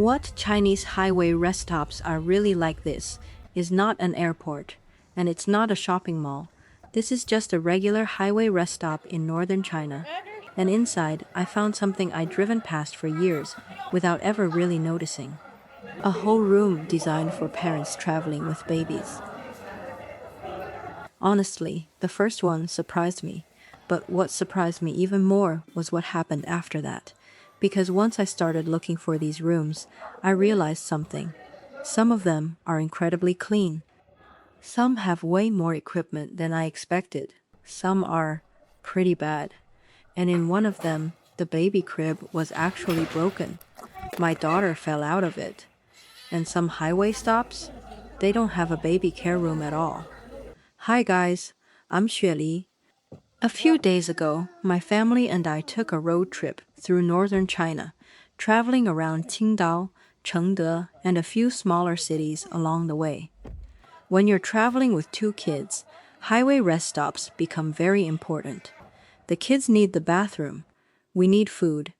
What Chinese highway rest stops are really like this is not an airport, and it's not a shopping mall. This is just a regular highway rest stop in northern China. And inside, I found something I'd driven past for years without ever really noticing. A whole room designed for parents traveling with babies. Honestly, the first one surprised me, but what surprised me even more was what happened after that. Because once I started looking for these rooms, I realized something. Some of them are incredibly clean. Some have way more equipment than I expected. Some are pretty bad. And in one of them, the baby crib was actually broken. My daughter fell out of it. And some highway stops, they don't have a baby care room at all. Hi guys, I'm Xueli. A few days ago, my family and I took a road trip through northern China, traveling around Qingdao, Chengde, and a few smaller cities along the way. When you're traveling with two kids, highway rest stops become very important. The kids need the bathroom, we need food,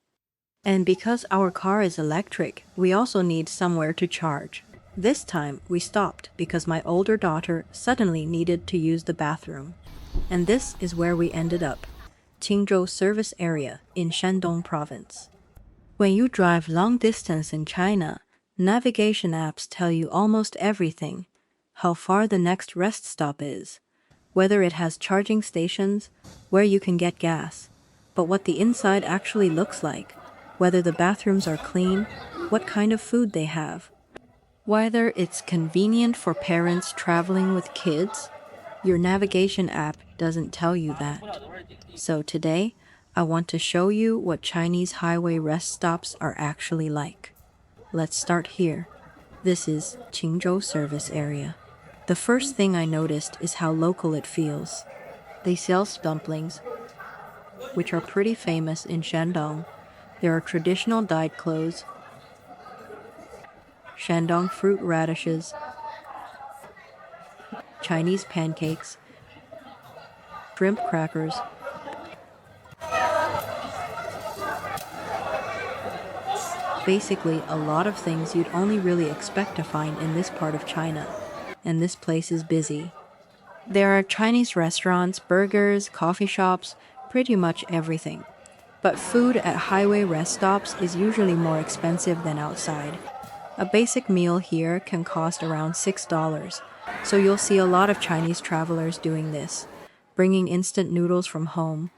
and because our car is electric, we also need somewhere to charge. This time, we stopped because my older daughter suddenly needed to use the bathroom. And this is where we ended up, Qingzhou Service Area in Shandong Province. When you drive long distance in China, navigation apps tell you almost everything. How far the next rest stop is, whether it has charging stations, where you can get gas, but what the inside actually looks like, whether the bathrooms are clean, what kind of food they have. Whether it's convenient for parents traveling with kids, your navigation app doesn't tell you that. So today, I want to show you what Chinese highway rest stops are actually like. Let's start here. This is Qingzhou Service Area. The first thing I noticed is how local it feels. They sell dumplings, which are pretty famous in Shandong. There are traditional dyed clothes, Shandong fruit radishes, Chinese pancakes, shrimp crackers, basically a lot of things you'd only really expect to find in this part of China. And this place is busy. There are Chinese restaurants, burgers, coffee shops, pretty much everything. But food at highway rest stops is usually more expensive than outside. A basic meal here can cost around $6, so you'll see a lot of Chinese travelers doing this, bringing instant noodles from home.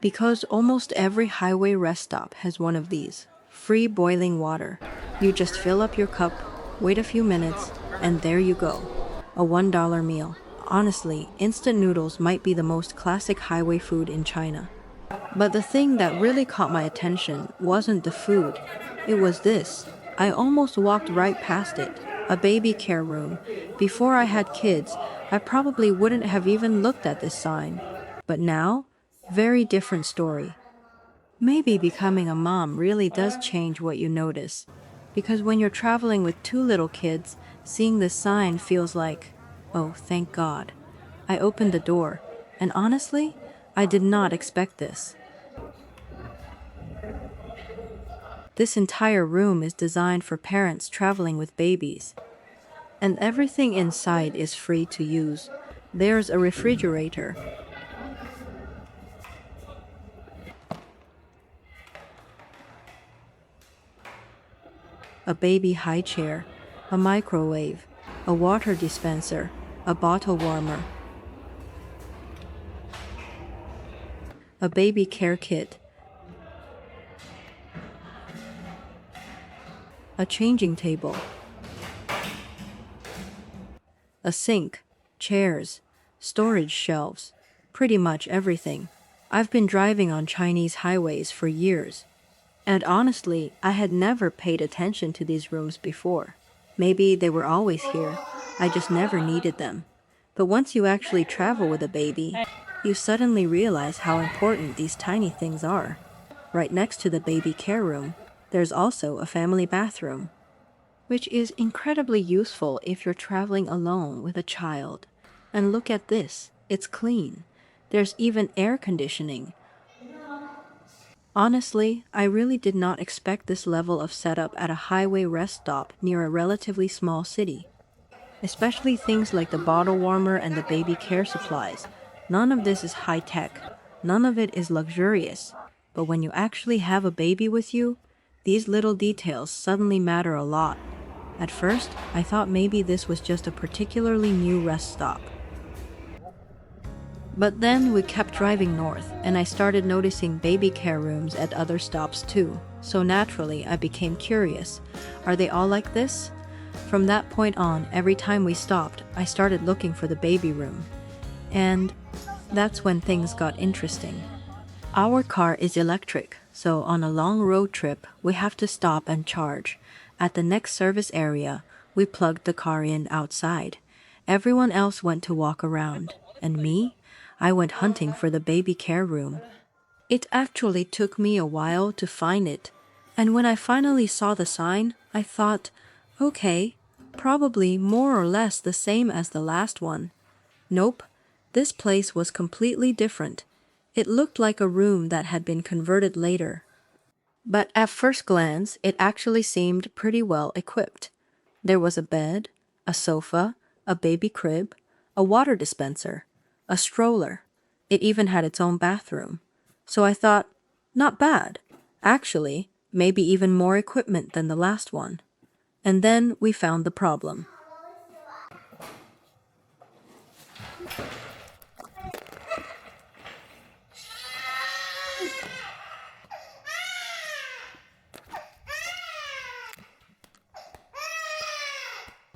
Because almost every highway rest stop has one of these. Free boiling water. You just fill up your cup, wait a few minutes, and there you go. A $1 meal. Honestly, instant noodles might be the most classic highway food in China. But the thing that really caught my attention wasn't the food. It was this. I almost walked right past it. A baby care room. Before I had kids, I probably wouldn't have even looked at this sign. But now, very different story. Maybe becoming a mom really does change what you notice. Because when you're traveling with two little kids, seeing this sign feels like, oh, thank God. I opened the door, and honestly, I did not expect this. This entire room is designed for parents traveling with babies. And everything inside is free to use. There's a refrigerator, a baby high chair, a microwave, a water dispenser, a bottle warmer, a baby care kit, a changing table, a sink, chairs, storage shelves, pretty much everything. I've been driving on Chinese highways for years. And honestly, I had never paid attention to these rooms before. Maybe they were always here, I just never needed them. But once you actually travel with a baby, you suddenly realize how important these tiny things are. Right next to the baby care room, there's also a family bathroom, which is incredibly useful if you're traveling alone with a child. And look at this, it's clean. There's even air conditioning. Honestly, I really did not expect this level of setup at a highway rest stop near a relatively small city. Especially things like the bottle warmer and the baby care supplies. None of this is high tech. None of it is luxurious. But when you actually have a baby with you, these little details suddenly matter a lot. At first, I thought maybe this was just a particularly new rest stop. But then we kept driving north, and I started noticing baby care rooms at other stops too. So naturally, I became curious. Are they all like this? From that point on, every time we stopped, I started looking for the baby room. And that's when things got interesting. Our car is electric, so on a long road trip, we have to stop and charge. At the next service area, we plugged the car in outside. Everyone else went to walk around. And me? I went hunting for the baby care room. It actually took me a while to find it. And when I finally saw the sign, I thought, okay, probably more or less the same as the last one. Nope, this place was completely different. It looked like a room that had been converted later. But at first glance, it actually seemed pretty well equipped. There was a bed, a sofa, a baby crib, a water dispenser, a stroller. It even had its own bathroom. So I thought, not bad. Actually, maybe even more equipment than the last one. And then we found the problem.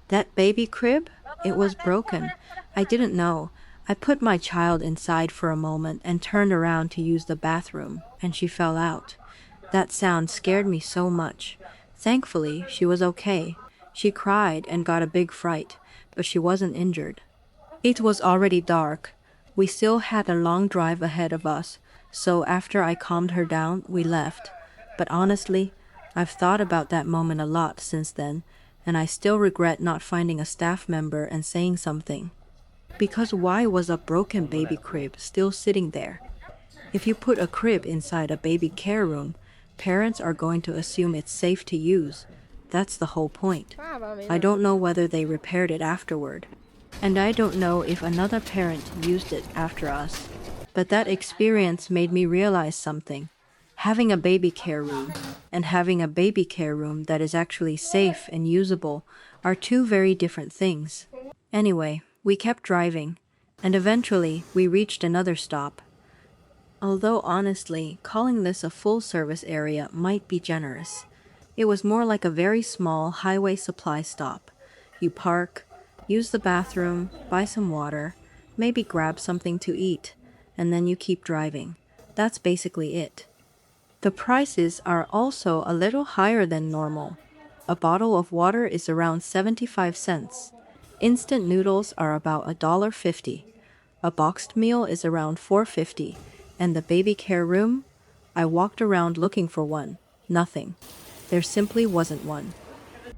That baby crib? It was broken. I didn't know. I put my child inside for a moment and turned around to use the bathroom, and she fell out. That sound scared me so much. Thankfully, she was okay. She cried and got a big fright, but she wasn't injured. It was already dark. We still had a long drive ahead of us, so after I calmed her down, we left. But honestly, I've thought about that moment a lot since then, and I still regret not finding a staff member and saying something. Because why was a broken baby crib still sitting there? If you put a crib inside a baby care room, parents are going to assume it's safe to use. That's the whole point. I don't know whether they repaired it afterward. And I don't know if another parent used it after us. But that experience made me realize something. Having a baby care room and having a baby care room that is actually safe and usable are two very different things. Anyway, we kept driving, and eventually we reached another stop. Although honestly, calling this a full service area might be generous. It was more like a very small highway supply stop. You park, use the bathroom, buy some water, maybe grab something to eat, and then you keep driving. That's basically it. The prices are also a little higher than normal. A bottle of water is around 75 cents. Instant noodles are about $1.50. A boxed meal is around $4.50. And the baby care room? I walked around looking for one. Nothing. There simply wasn't one.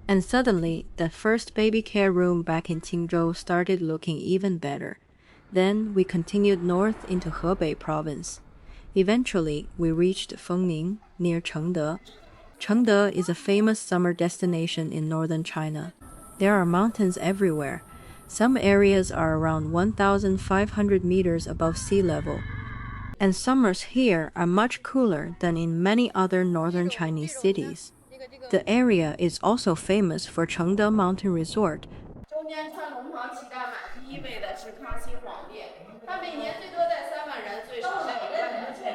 And suddenly, the first baby care room back in Qingzhou started looking even better. Then we continued north into Hebei province. Eventually, we reached Fengning, near Chengde. Chengde is a famous summer destination in northern China. There are mountains everywhere. Some areas are around 1,500 meters above sea level. And summers here are much cooler than in many other northern Chinese cities. The area is also famous for Chengde Mountain Resort. 中间穿龙塘骑大马是西北的是康熙皇帝，他每年最多在3万人，最少在500人前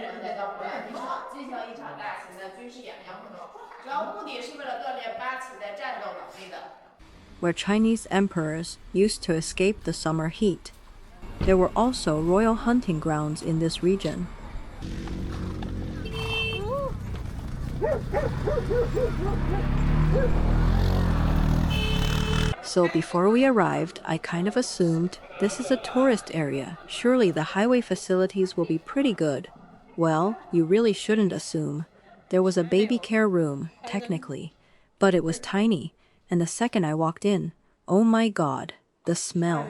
往，进行一场大型的军事演练活动，主要目的是为了锻炼八旗的战斗能力的。Where Chinese emperors used to escape the summer heat. There were also royal hunting grounds in this region. So before we arrived, I kind of assumed this is a tourist area. Surely the highway facilities will be pretty good. Well, you really shouldn't assume. There was a baby care room, technically, but it was tiny, and the second I walked in, oh my god, the smell.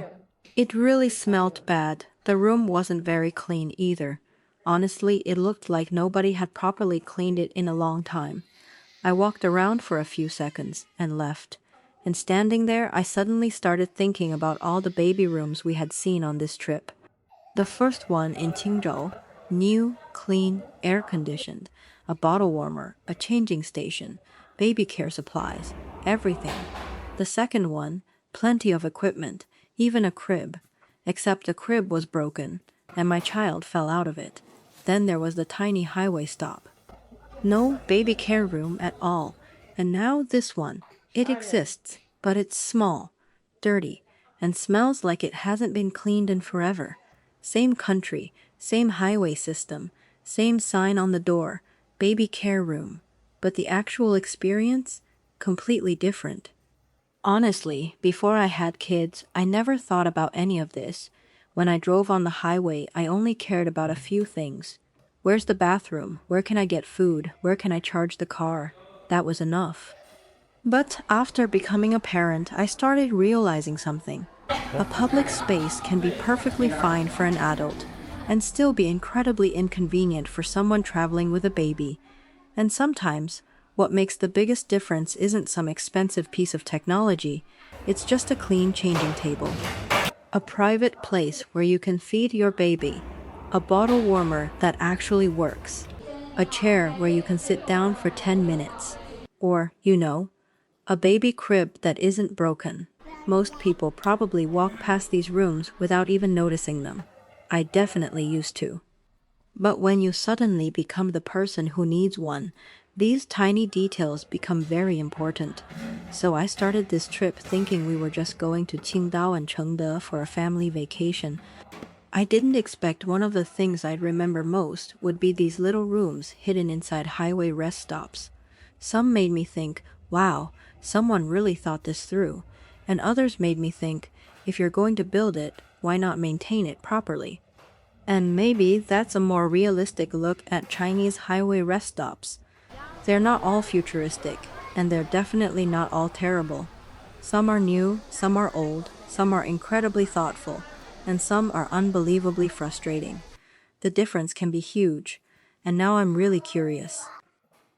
It really smelled bad. The room wasn't very clean either. Honestly, it looked like nobody had properly cleaned it in a long time. I walked around for a few seconds and left. And standing there, I suddenly started thinking about all the baby rooms we had seen on this trip. The first one in Qingzhou, new, clean, air-conditioned, a bottle warmer, a changing station, baby care supplies, everything. The second one, plenty of equipment, even a crib. Except the crib was broken, and my child fell out of it. Then there was the tiny highway stop. No baby care room at all. And now this one. It exists, but it's small, dirty, and smells like it hasn't been cleaned in forever. Same country, same highway system, same sign on the door, baby care room. But the actual experience? Completely different. Honestly, before I had kids, I never thought about any of this. When I drove on the highway, I only cared about a few things. Where's the bathroom? Where can I get food? Where can I charge the car? That was enough. But after becoming a parent, I started realizing something. A public space can be perfectly fine for an adult and still be incredibly inconvenient for someone traveling with a baby. And sometimes, what makes the biggest difference isn't some expensive piece of technology, it's just a clean changing table. A private place where you can feed your baby. A bottle warmer that actually works. A chair where you can sit down for 10 minutes. Or, a baby crib that isn't broken. Most people probably walk past these rooms without even noticing them. I definitely used to. But when you suddenly become the person who needs one, these tiny details become very important. So I started this trip thinking we were just going to Qingdao and Chengde for a family vacation. I didn't expect one of the things I'd remember most would be these little rooms hidden inside highway rest stops. Some made me think, wow, someone really thought this through. And others made me think, if you're going to build it, why not maintain it properly? And maybe that's a more realistic look at Chinese highway rest stops. They're not all futuristic, and they're definitely not all terrible. Some are new, some are old, some are incredibly thoughtful, and some are unbelievably frustrating. The difference can be huge, and now I'm really curious.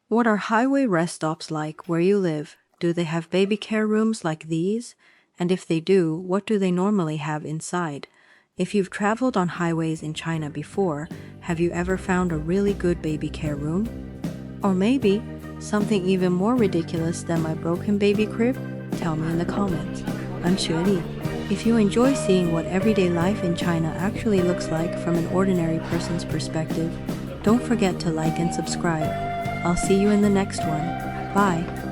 What are highway rest stops like where you live? Do they have baby care rooms like these? And if they do, what do they normally have inside? If you've traveled on highways in China before, have you ever found a really good baby care room? Or maybe something even more ridiculous than my broken baby crib? Tell me in the comments. I'm Xueli. If you enjoy seeing what everyday life in China actually looks like from an ordinary person's perspective, don't forget to like and subscribe. I'll see you in the next one. Bye.